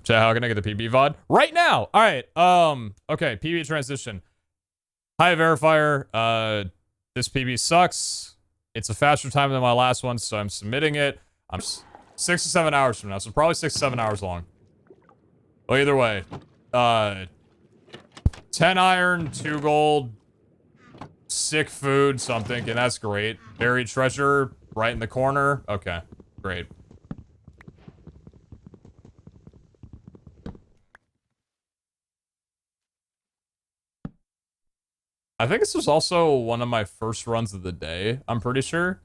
Chat, how can I get the PB VOD? Right now! Alright, okay, PB transition. Hi, verifier. This PB sucks. It's a faster time than my last one, so I'm submitting it. I'm 6 to 7 hours from now, so probably 6 to 7 hours long. Well, either way. 10 iron, 2 gold, sick food, so I'm thinking that's great. Buried treasure, right in the corner. Okay, great. I think this was also one of my first runs of the day, I'm pretty sure.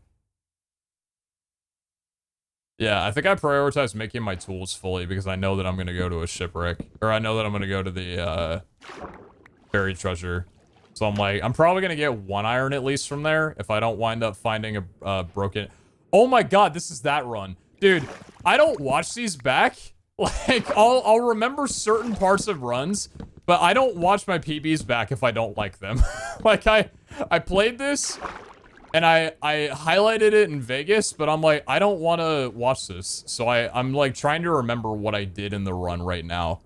Yeah, I think I prioritized making my tools fully because I know that I'm going to go to a shipwreck. Or I know that I'm going to go to the buried treasure. So I'm like, I'm probably going to get 1 iron at least from there if I don't wind up finding a broken... Oh my god, this is that run. Dude, I don't watch these back. Like, I'll remember certain parts of runs, but I don't watch my PBs back if I don't like them. Like, I played this, and I highlighted it in Vegas, but I'm like, I don't want to watch this. So I'm like trying to remember what I did in the run right now.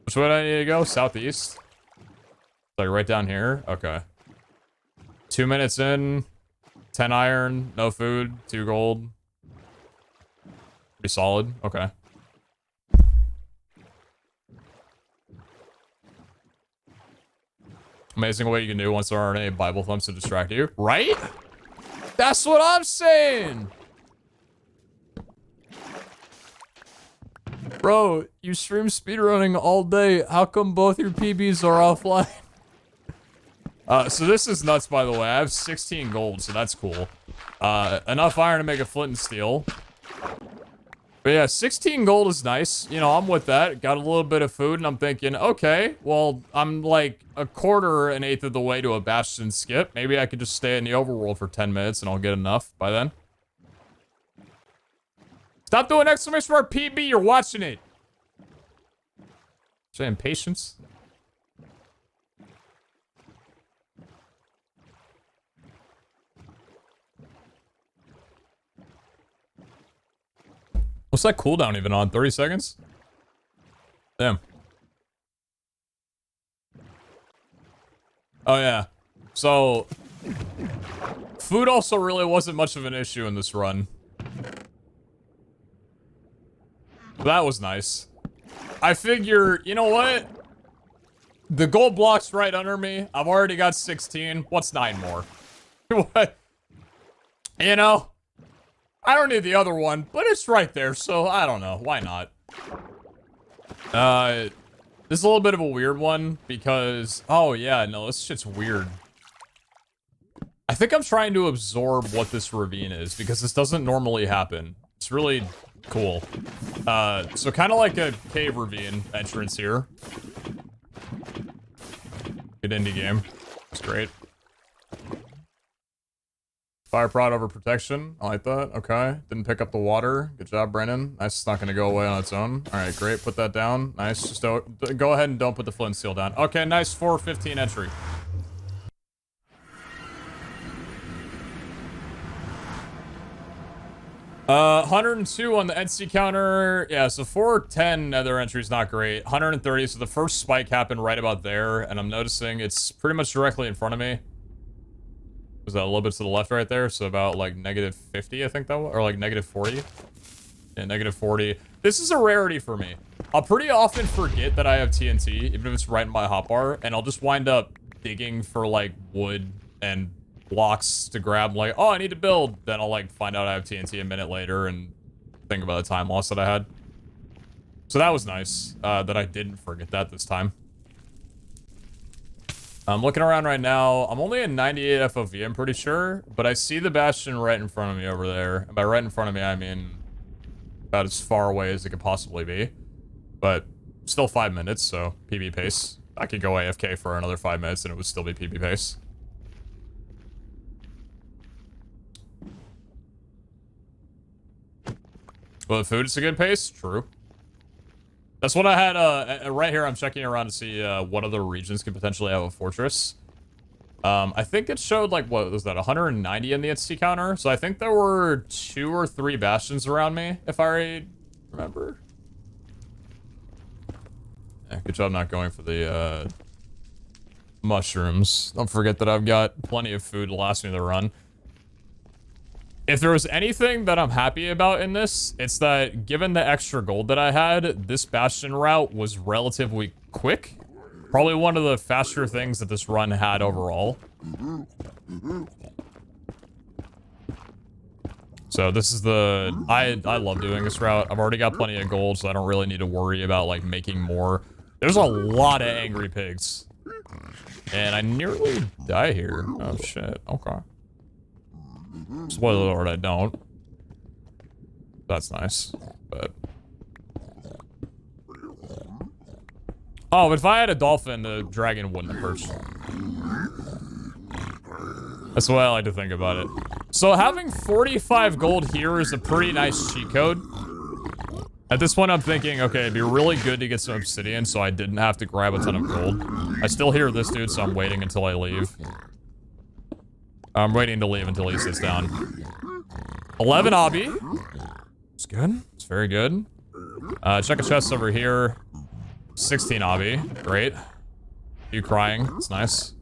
Which way do I need to go? Southeast? Like right down here? Okay. 2 minutes in, 10 iron, no food, 2 gold. Pretty solid. Okay. Amazing what you can do once there aren't any Bible thumps to distract you. Right? That's what I'm saying! Bro, you stream speedrunning all day. How come both your PBs are offline? So this is nuts, by the way. I have 16 gold, so that's cool. Enough iron to make a flint and steel. But yeah, 16 gold is nice. You know, I'm with that. Got a little bit of food, and I'm thinking, okay, well, I'm like a quarter, an eighth of the way to a Bastion skip. Maybe I could just stay in the overworld for 10 minutes, and I'll get enough by then. Stop doing exclamation mark PB, you're watching it. Saying patience. What's that cooldown even on? 30 seconds? Damn. Oh, yeah. So, food also really wasn't much of an issue in this run. That was nice. I figure, you know what? The gold block's right under me. I've already got 16. What's 9 more? What? You know? I don't need the other one, but it's right there, so I don't know. Why not? This is a little bit of a weird one because... Oh, yeah, no, this shit's weird. I think I'm trying to absorb what this ravine is because this doesn't normally happen. It's really cool. So kind of like a cave ravine entrance here. Good indie game. It's great. Fire prod over protection. I like that. Okay. Didn't pick up the water. Good job, Brennan. Nice. It's not going to go away on its own. All right, great. Put that down. Nice. Just don't, go ahead and don't put the flint seal down. Okay, nice. 415 entry. Uh, 102 on the NC counter. Yeah, so 410 nether entry is not great. 130, so the first spike happened right about there, and I'm noticing it's pretty much directly in front of me. Was that a little bit to the left right there? So about like negative 50, I think that was, or like negative 40. Yeah, negative 40. This is a rarity for me. I'll pretty often forget that I have TNT, even if it's right in my hotbar, and I'll just wind up digging for like wood and blocks to grab, like, oh, I need to build. Then I'll like find out I have TNT a minute later and think about the time loss that I had. So that was nice, that I didn't forget that this time. I'm looking around right now. I'm only at 98 FOV, I'm pretty sure, but I see the Bastion right in front of me over there. And by right in front of me, I mean about as far away as it could possibly be. But still 5 minutes, so PB pace. I could go AFK for another 5 minutes and it would still be PB pace. Well, the food is a good pace? True. That's what I had, right here, I'm checking around to see what other regions could potentially have a fortress. I think it showed, like, what was that, 190 in the HC counter? So I think there were 2 or 3 bastions around me, if I remember. Good job not going for the mushrooms. Don't forget that I've got plenty of food to last me the run. If there was anything that I'm happy about in this, it's that given the extra gold that I had, this bastion route was relatively quick. Probably one of the faster things that this run had overall. So this is the... I love doing this route. I've already got plenty of gold, so I don't really need to worry about, like, making more. There's a lot of angry pigs. And I nearly die here. Oh, shit. Okay. Spoiler alert, I don't. That's nice. But... oh, if I had a dolphin, the dragon wouldn't have perched. That's the way I like to think about it. So having 45 gold here is a pretty nice cheat code. At this point, I'm thinking, okay, it'd be really good to get some obsidian so I didn't have to grab a ton of gold. I still hear this dude, so I'm waiting until I leave. I'm waiting to leave until he sits down. 11 obby. It's good. It's very good. Check a chest over here. 16 obby. Great. You crying. It's nice.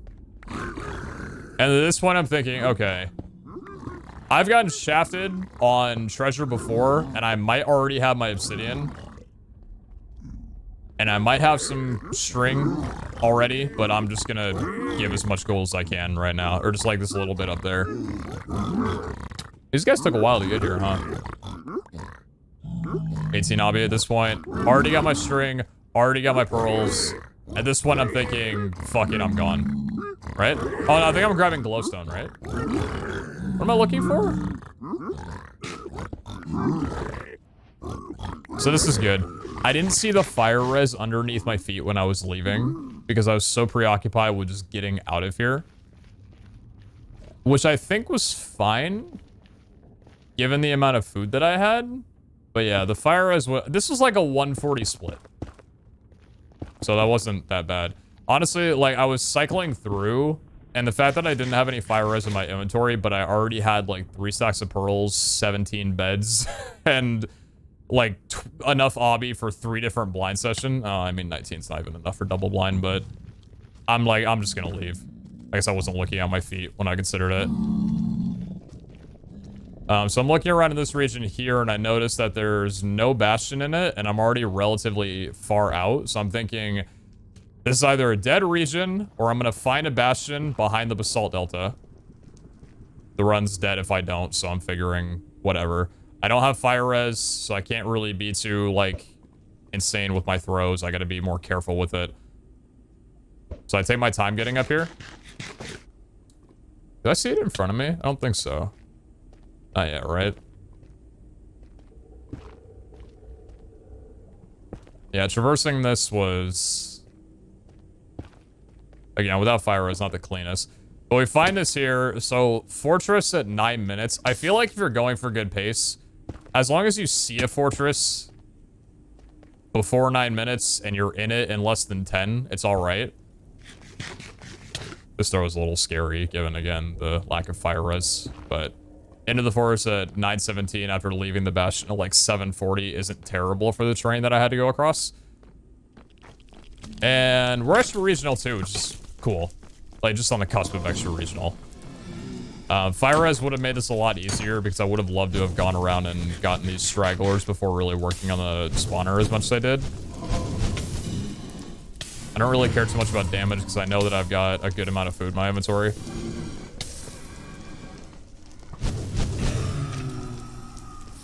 And at this point, I'm thinking, okay. I've gotten shafted on treasure before, and I might already have my obsidian. And I might have some string already, but I'm just gonna give as much gold as I can right now. Or just like this little bit up there. These guys took a while to get here, huh? 18 obby at this point. Already got my string. Already got my pearls. At this point, I'm thinking, fuck it, I'm gone. Right? Oh, no, I think I'm grabbing glowstone, right? What am I looking for? So this is good. I didn't see the fire res underneath my feet when I was leaving because I was so preoccupied with just getting out of here. Which I think was fine given the amount of food that I had. But yeah, the fire res was... this was like a 140 split. So that wasn't that bad. Honestly, like, I was cycling through, and the fact that I didn't have any fire res in my inventory, but I already had, like, 3 stacks of pearls, 17 beds, and, like, enough obby for 3 different blind session. I mean, 19's not even enough for double blind, but I'm like, I'm just gonna leave. I guess I wasn't looking at my feet when I considered it. So I'm looking around in this region here, and I noticed that there's no bastion in it, and I'm already relatively far out, so I'm thinking... this is either a dead region, or I'm gonna find a bastion behind the basalt delta. The run's dead if I don't, so I'm figuring whatever. I don't have fire res, so I can't really be too, like, insane with my throws. I gotta be more careful with it. So I take my time getting up here. Did I see it in front of me? I don't think so. Not yet, right? Yeah, traversing this was... again, without fire, it's not the cleanest. But we find this here. So, fortress at 9 minutes. I feel like if you're going for good pace, as long as you see a fortress before 9 minutes and you're in it in less than 10, it's alright. This throw is a little scary, given, again, the lack of fire res. But into the forest at 9:17 after leaving the bastion at like 7:40 isn't terrible for the terrain that I had to go across. And we're extra regional too, which is cool. Like, just on the cusp of extra regional. Fire res would have made this a lot easier because I would have loved to have gone around and gotten these stragglers before really working on the spawner as much as I did. I don't really care too much about damage because I know that I've got a good amount of food in my inventory.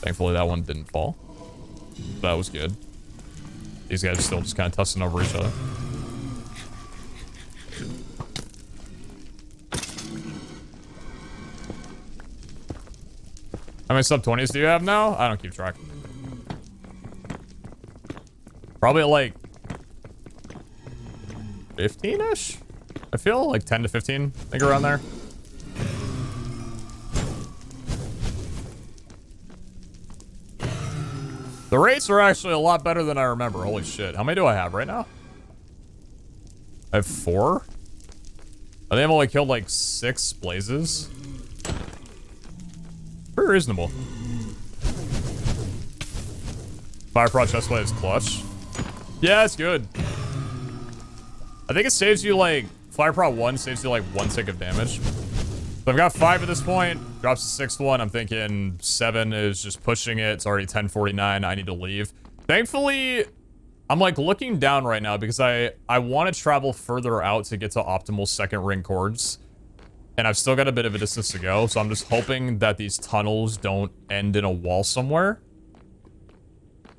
Thankfully, that one didn't fall. That was good. These guys are still just kind of tussling over each other. How many sub 20s do you have now? I don't keep track. Probably like 15-ish? I feel like 10 to 15, I think around there. The rates are actually a lot better than I remember. Holy shit. How many do I have right now? I have 4? I think I've only killed like 6 blazes. Pretty reasonable. Fire Prod chestplate is clutch. Yeah, it's good. I think it saves you like, Fire Prot 1 saves you like 1 tick of damage. So I've got 5 at this point, drops the 6th one. I'm thinking 7 is just pushing it. It's already 10:49. I need to leave. Thankfully, I'm like looking down right now because I want to travel further out to get to optimal second ring chords. And I've still got a bit of a distance to go. So I'm just hoping that these tunnels don't end in a wall somewhere.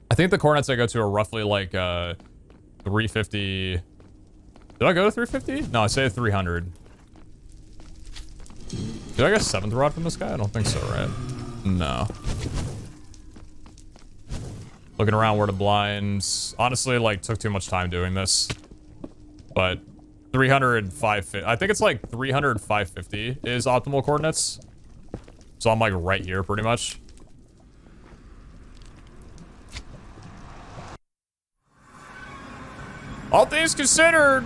I think the coordinates I go to are roughly like 350. Did I go to 350? No, I say 300. Did I get a 7th rod from this guy? I don't think so, right? No. Looking around where the blinds. Honestly, like, took too much time doing this. But 300, 550. I think it's like 300, 550 is optimal coordinates. So I'm like right here pretty much. All things considered,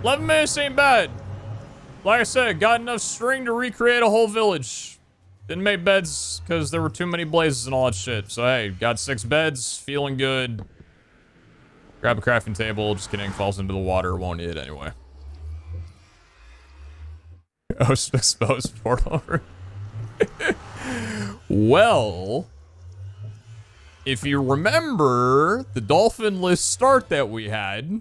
11 minutes ain't bad. Like I said, got enough string to recreate a whole village. Didn't make beds because there were too many blazes and all that shit. So hey, got 6 beds, feeling good. Grab a crafting table, just kidding, falls into the water, won't need it anyway. Oh, exposed portal. Well, if you remember the dolphin list start that we had,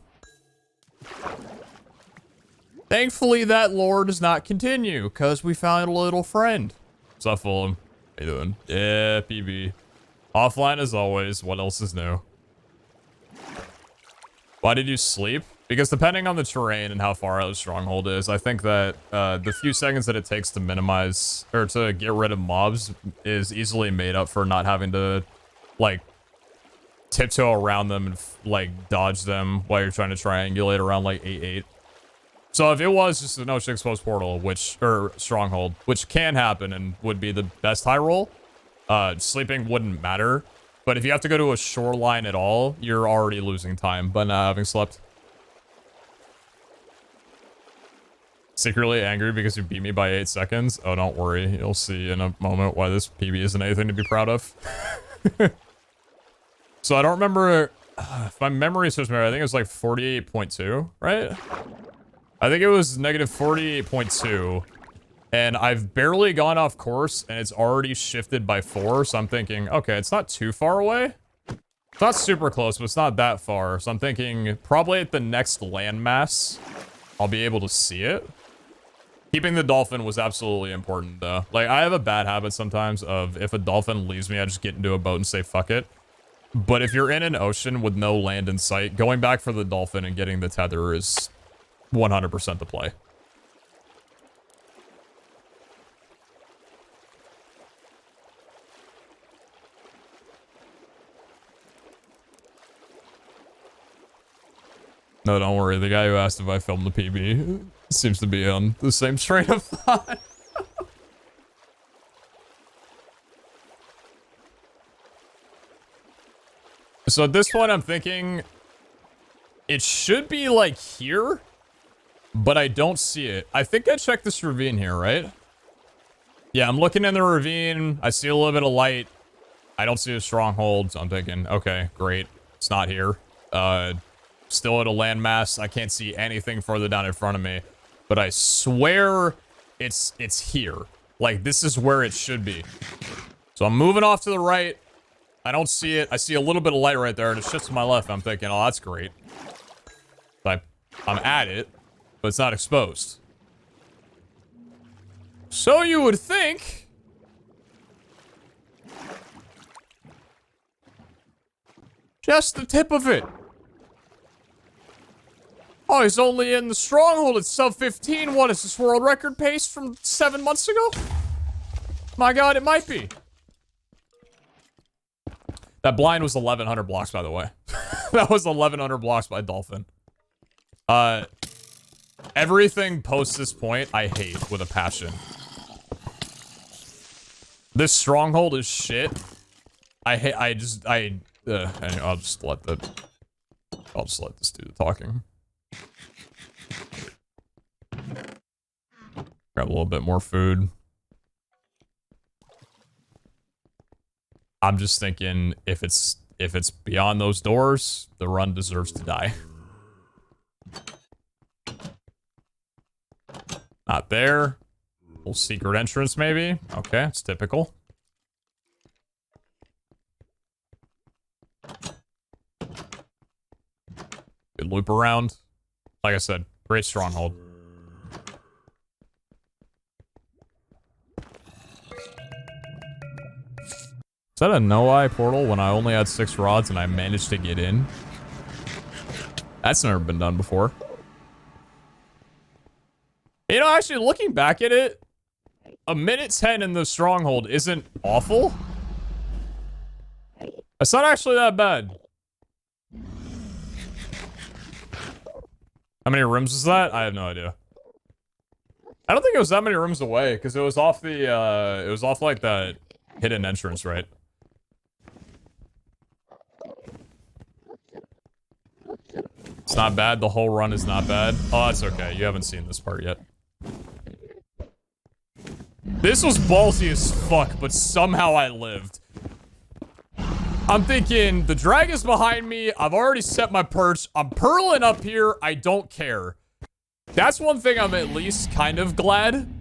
thankfully that lore does not continue because we found a little friend. What's up, Fulham? How you doing? Yeah, PB. Offline as always. What else is new? Why did you sleep? Because depending on the terrain and how far out the stronghold is, I think that the few seconds that it takes to minimize or to get rid of mobs is easily made up for not having to like tiptoe around them and like dodge them while you're trying to triangulate around like 8-8. So if it was just a no shit exposed portal, or stronghold, which can happen and would be the best high roll, sleeping wouldn't matter. But if you have to go to a shoreline at all, you're already losing time by not having slept. Secretly angry because you beat me by 8 seconds? Oh, don't worry. You'll see in a moment why this PB isn't anything to be proud of. So I don't remember, if my memory serves me right, I think it was like 48.2, right? I think it was negative 48.2. And I've barely gone off course and it's already shifted by 4. So I'm thinking, okay, it's not too far away. It's not super close, but it's not that far. So I'm thinking probably at the next landmass, I'll be able to see it. Keeping the dolphin was absolutely important though. Like I have a bad habit sometimes of if a dolphin leaves me, I just get into a boat and say, fuck it. But if you're in an ocean with no land in sight, going back for the dolphin and getting the tether is 100% the play. No, don't worry. The guy who asked if I filmed the PB seems to be on the same train of thought. So at this point, I'm thinking it should be like here, but I don't see it. I think I checked this ravine here, right? Yeah, I'm looking in the ravine. I see a little bit of light. I don't see a stronghold, so I'm thinking, okay, great. It's not here. Still at a landmass. I can't see anything further down in front of me, but I swear it's here. Like, this is where it should be. So I'm moving off to the right. I don't see it. I see a little bit of light right there, and it shifts to my left. I'm thinking, oh, that's great. I'm at it, but it's not exposed. So you would think... just the tip of it. Oh, he's only in the stronghold at sub 15. What is this, world record pace from 7 months ago? My god, it might be. That blind was 1,100 blocks, by the way. That was 1,100 blocks by Dolphin. Everything post this point, I hate with a passion. This stronghold is shit. Anyway, I'll just let this do the talking. Grab a little bit more food. I'm just thinking if it's beyond those doors, the run deserves to die. Not there. Little secret entrance, maybe. Okay, it's typical. Good loop around. Like I said, great stronghold. Is that a no-eye portal when I only had 6 rods and I managed to get in? That's never been done before. You know, actually, looking back at it, a minute 10 in the stronghold isn't awful. It's not actually that bad. How many rooms is that? I have no idea. I don't think it was that many rooms away, because it was off the, it was off, like, that hidden entrance, right? It's not bad. The whole run is not bad. Oh, that's okay. You haven't seen this part yet. This was ballsy as fuck, but somehow I lived. I'm thinking, the drag is behind me. I've already set my perch. I'm purling up here. I don't care. That's one thing I'm at least kind of glad.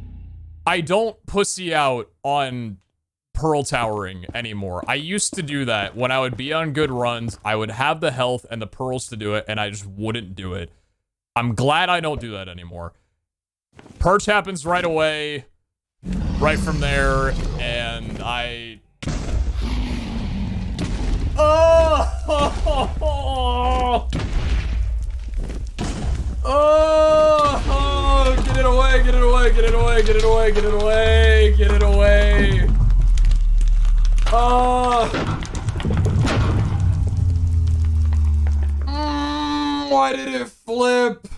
I don't pussy out on pearl towering anymore. I used to do that when I would be on good runs. I would have the health and the pearls to do it, and I just wouldn't do it. I'm glad I don't do that anymore. Perch happens right away, right from there, and I... Oh! Oh! Get it away, get it away, get it away, get it away, get it away, get it away. Oh! Why did it flip?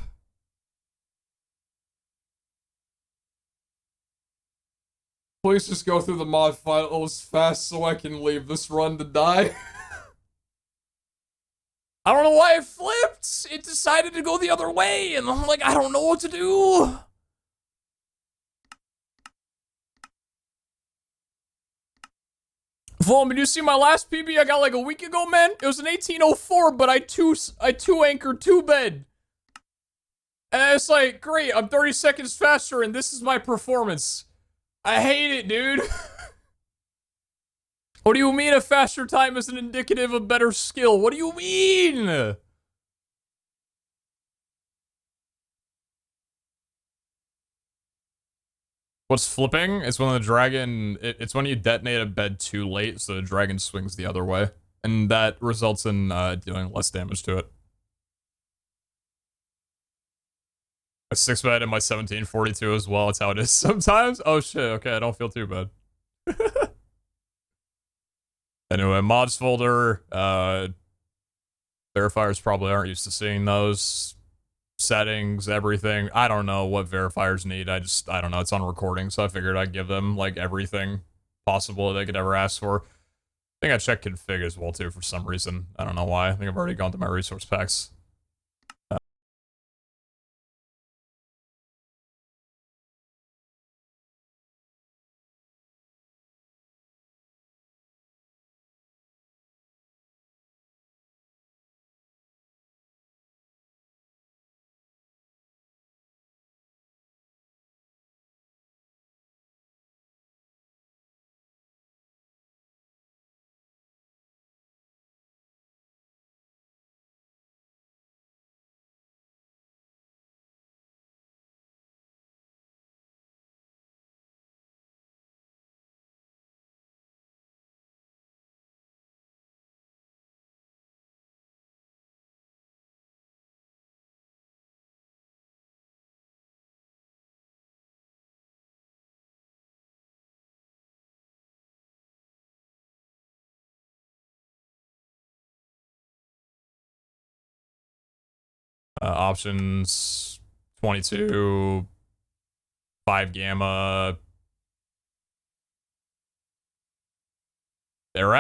Please just go through the mod files fast so I can leave this run to die. I don't know why it flipped. It decided to go the other way, and I'm like, I don't know what to do. Vaughn, did you see my last PB I got like a week ago, man? It was an 1804, but I two anchored 2 bed. And it's like, great, I'm 30 seconds faster, and this is my performance. I hate it, dude. What do you mean a faster time isn't indicative of better skill? What do you mean? What's flipping is when the dragon... It's when you detonate a bed too late, so the dragon swings the other way. And that results in doing less damage to it. A 6 bed in my 1742 as well. It's how it is sometimes. Oh shit, okay, I don't feel too bad. Anyway, mods folder. Verifiers probably aren't used to seeing those. Settings, everything. I don't know what verifiers need. I don't know. It's on recording, so I figured I'd give them, like, everything possible they could ever ask for. I think I checked config as well, too, for some reason. I don't know why. I think I've already gone to my resource packs. Options 22, 5 gamma. They're